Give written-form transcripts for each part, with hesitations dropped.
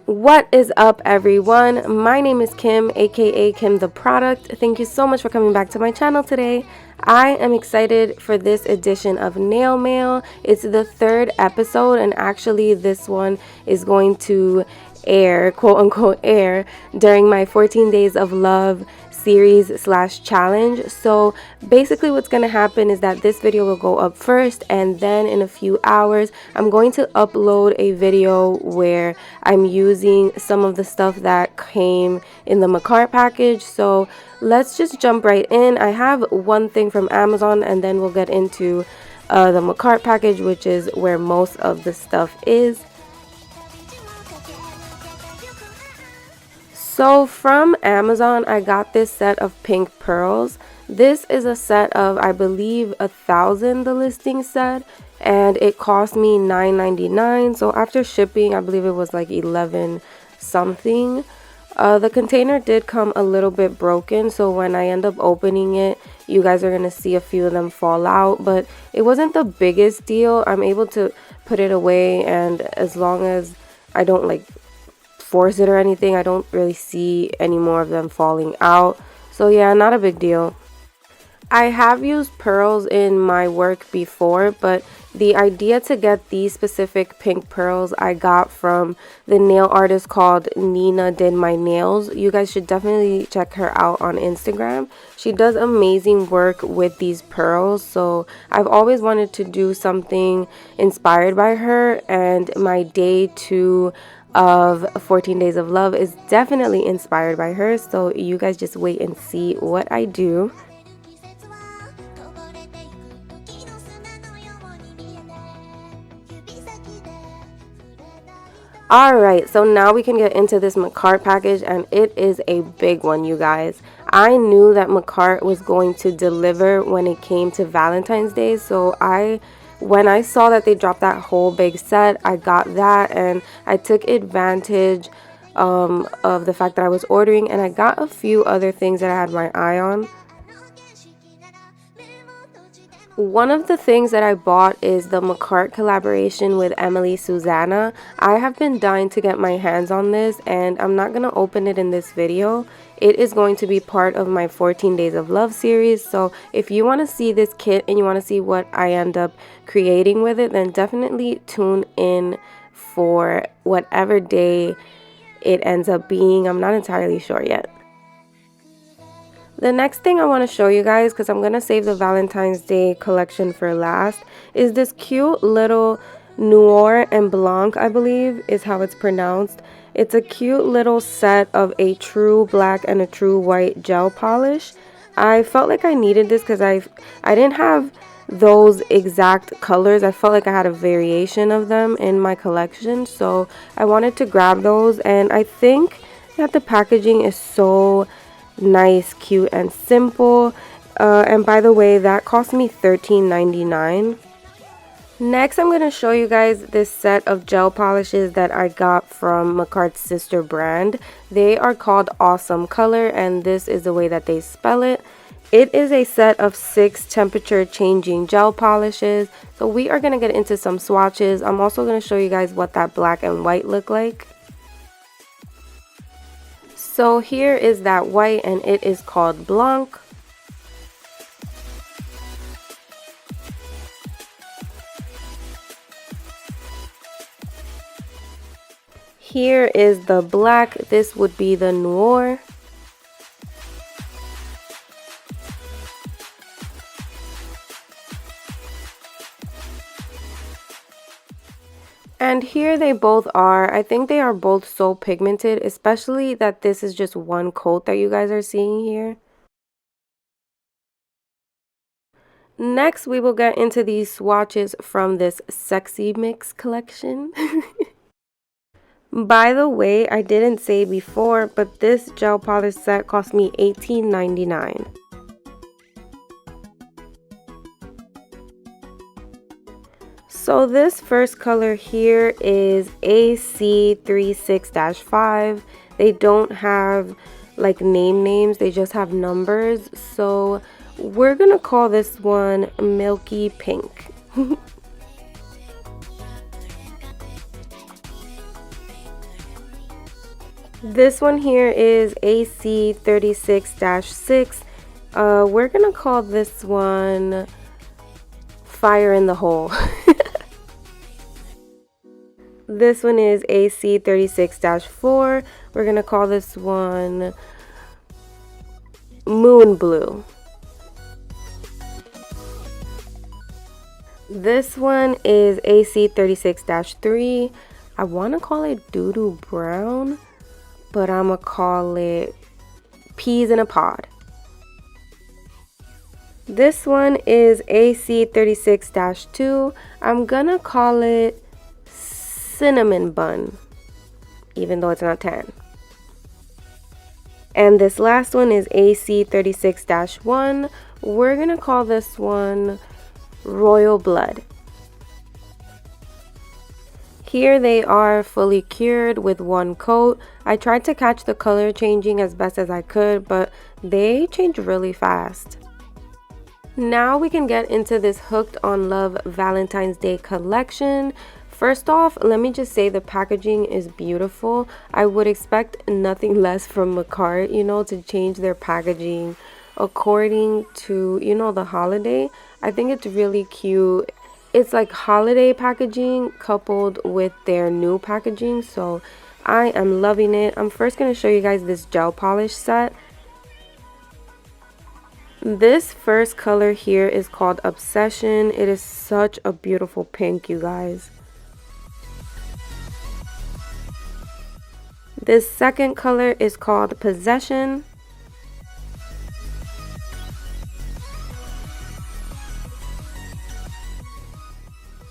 What is up, everyone? My name is Kim, aka Kim the Product. Thank you so much for coming back to my channel today. I am excited for this edition of Nail Mail. It's the third episode, and actually this one is going to air, quote unquote air, during my 14 Days of Love series slash challenge. So basically what's going to happen is that this video will go up first, and then in a few hours I'm going to upload a video where I'm using some of the stuff that came in the Makartt package. So let's just jump right in. I have one thing from Amazon, and then we'll get into the Makartt package, which is where most of the stuff is. So from Amazon, I got this set of pink pearls. This is a set of, I believe, 1,000, the listing said, and it cost me $9.99. So after shipping, I believe it was like 11 something. The container did come a little bit broken, so when I end up opening it, you guys are going to see a few of them fall out, but it wasn't the biggest deal. I'm able to put it away, and as long as I don't like force it or anything, I don't really see any more of them falling out. So yeah, not a big deal. I have used pearls in my work before, but the idea to get these specific pink pearls I got from the nail artist called Nina Did My Nails. You guys should definitely check her out on Instagram. She does amazing work with these pearls, so I've always wanted to do something inspired by her, and my day 2 of 14 Days of Love is definitely inspired by her, so you guys just wait and see what I do. Alright, so now we can get into this Makartt package, and it is a big one, you guys. I knew that Makartt was going to deliver when it came to Valentine's Day, so when I saw that they dropped that whole big set, I got that, and I took advantage of the fact that I was ordering, and I got a few other things that I had my eye on. One of the things that I bought is the Makartt collaboration with Susanah. I have been dying to get my hands on this, and I'm not going to open it in this video. It is going to be part of my 14 Days of Love series, so if you want to see this kit and you want to see what I end up creating with it, then definitely tune in for whatever day it ends up being. I'm not entirely sure yet. The next thing I want to show you guys, because I'm going to save the Valentine's Day collection for last, is this cute little Noir and Blanc, I believe is how it's pronounced. It's a cute little set of a true black and a true white gel polish. I felt like I needed this because I didn't have those exact colors. I felt like I had a variation of them in my collection, so I wanted to grab those, and I think that the packaging is so nice, cute, and simple. And by the way, that cost me $13.99. Next, I'm going to show you guys this set of gel polishes that I got from Makartt's sister brand. They are called Awesome Color, and this is the way that they spell it. It is a set of 6 temperature changing gel polishes. So we are going to get into some swatches. I'm also going to show you guys what that black and white look like. So here is that white, and it is called Blanc. Here is the black. This would be the Noir. And here they both are. I think they are both so pigmented, especially that this is just one coat that you guys are seeing here. Next, we will get into these swatches from this Sexy Mix collection. By the way, I didn't say before, but this gel polish set cost me $18.99. So this first color here is AC36-5. They don't have like names, they just have numbers. So we're gonna call this one Milky Pink. This one here is AC36-6. We're gonna call this one Fire in the Hole. This one is AC36-4. We're gonna call this one Moon Blue. This one is AC36-3. I want to call it Doo-Doo Brown, but I'm gonna call it Peas in a Pod. This one is AC36-2. I'm gonna call it Cinnamon Bun, even though it's not tan. And this last one is AC36-1. We're gonna call this one Royal Blood. Here they are fully cured with one coat. I tried to catch the color changing as best as I could, but they change really fast. Now we can get into this Hooked on Love Valentine's Day collection. First off, let me just say the packaging is beautiful. I would expect nothing less from Makartt, you know, to change their packaging according to, you know, the holiday. I think it's really cute. It's like holiday packaging coupled with their new packaging, so I am loving it. I'm first going to show you guys this gel polish set. This first color here is called Obsession. It is such a beautiful pink, you guys. This second color is called Possession.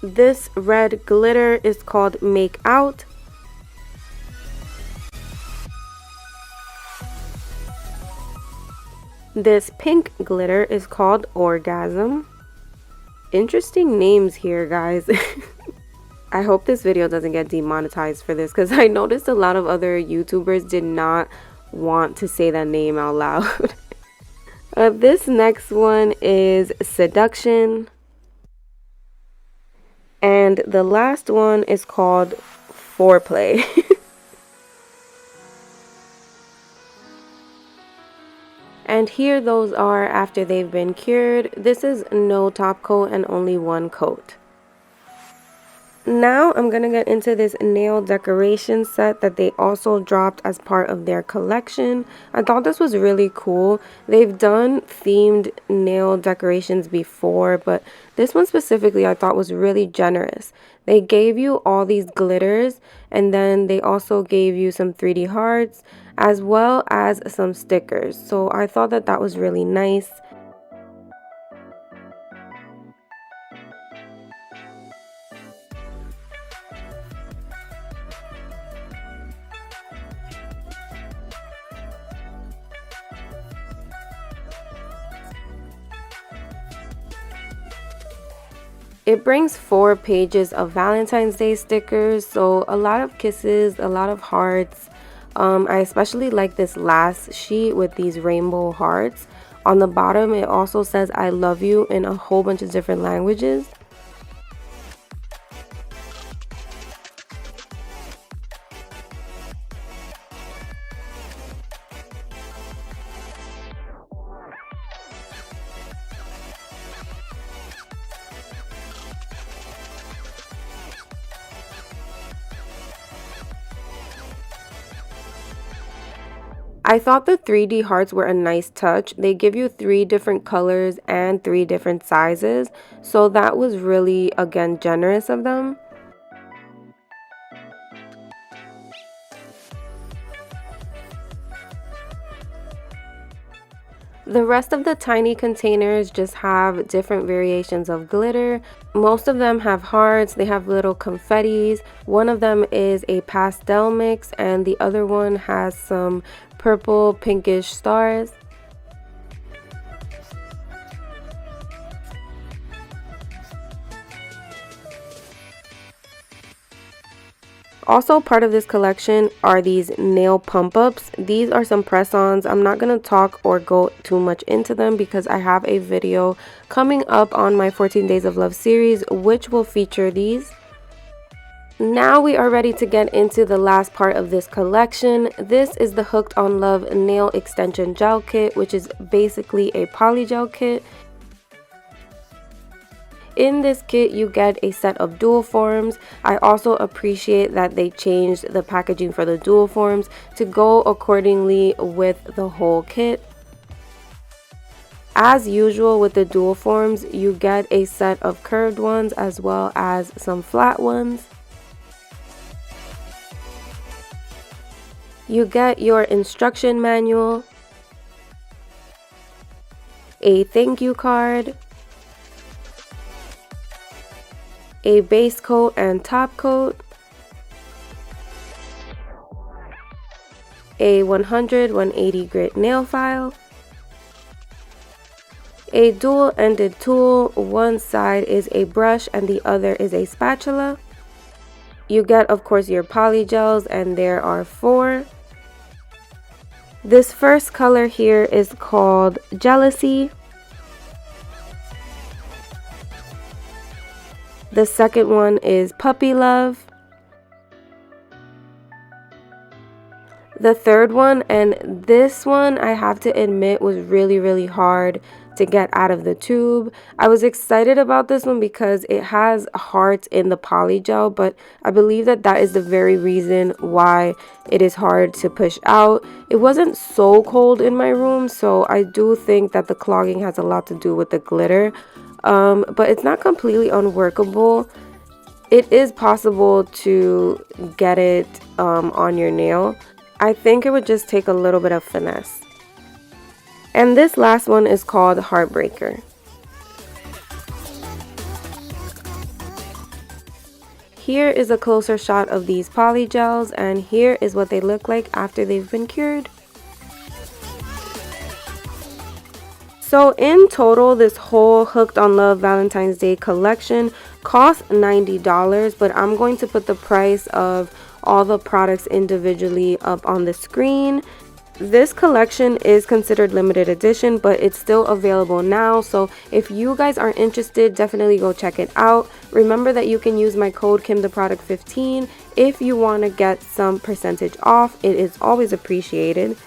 This red glitter is called Make Out. This pink glitter is called Orgasm. Interesting names here, guys. I hope this video doesn't get demonetized for this, because I noticed a lot of other YouTubers did not want to say that name out loud. This next one is Seduction. And the last one is called Foreplay. And here those are after they've been cured. This is no top coat and only one coat. Now I'm going to get into this nail decoration set that they also dropped as part of their collection. I thought this was really cool. They've done themed nail decorations before, but this one specifically I thought was really generous. They gave you all these glitters, and then they also gave you some 3D hearts as well as some stickers. So I thought that that was really nice. It brings 4 pages of Valentine's Day stickers, so a lot of kisses, a lot of hearts. I especially like this last sheet with these rainbow hearts. On the bottom, it also says I love you in a whole bunch of different languages. I thought the 3D hearts were a nice touch. They give you 3 different colors and 3 different sizes, so that was really, again, generous of them. The rest of the tiny containers just have different variations of glitter. Most of them have hearts, they have little confettis. One of them is a pastel mix and the other one has some purple pinkish stars. Also part of this collection are these nail pump-ups. These are some press-ons. I'm not going to talk or go too much into them because I have a video coming up on my 14 Days of Love series which will feature these. Now we are ready to get into the last part of this collection. This is the Hooked on Love Nail Extension Gel Kit, which is basically a polygel kit. In this kit, you get a set of dual forms. I also appreciate that they changed the packaging for the dual forms to go accordingly with the whole kit. As usual with the dual forms, you get a set of curved ones as well as some flat ones. You get your instruction manual, a thank you card, a base coat and top coat, a 100/180 grit nail file, a dual-ended tool. One side is a brush and the other is a spatula. You get, of course, your polygels, and there are 4. This first color here is called Jealousy. The second one is Puppy Love. The third one, and this one I have to admit was really hard to get out of the tube. I was excited about this one because it has hearts in the polygel, but I believe that that is the very reason why it is hard to push out. It wasn't so cold in my room, so I do think that the clogging has a lot to do with the glitter, but it's not completely unworkable. It is possible to get it on your nail. I think it would just take a little bit of finesse. And this last one is called Heartbreaker. Here is a closer shot of these polygels, and here is what they look like after they've been cured. So in total, this whole Hooked on Love Valentine's Day collection cost $90, but I'm going to put the price of all the products individually up on the screen. This collection is considered limited edition, but it's still available now, so if you guys are interested, definitely go check it out. Remember that you can use my code KimTheProduct15 if you want to get some percentage off. It is always appreciated.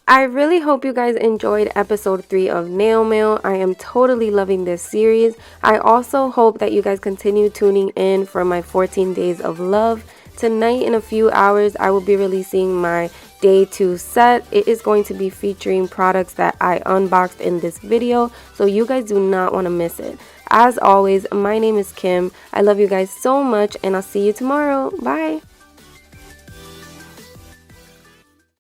I really hope you guys enjoyed episode 3 of Nail Mail. I am totally loving this series. I also hope that you guys continue tuning in for my 14 days of love. Tonight in a few hours, I will be releasing my day 2 set. It is going to be featuring products that I unboxed in this video, so you guys do not want to miss it. As always, my name is Kim. I love you guys so much, and I'll see you tomorrow. Bye!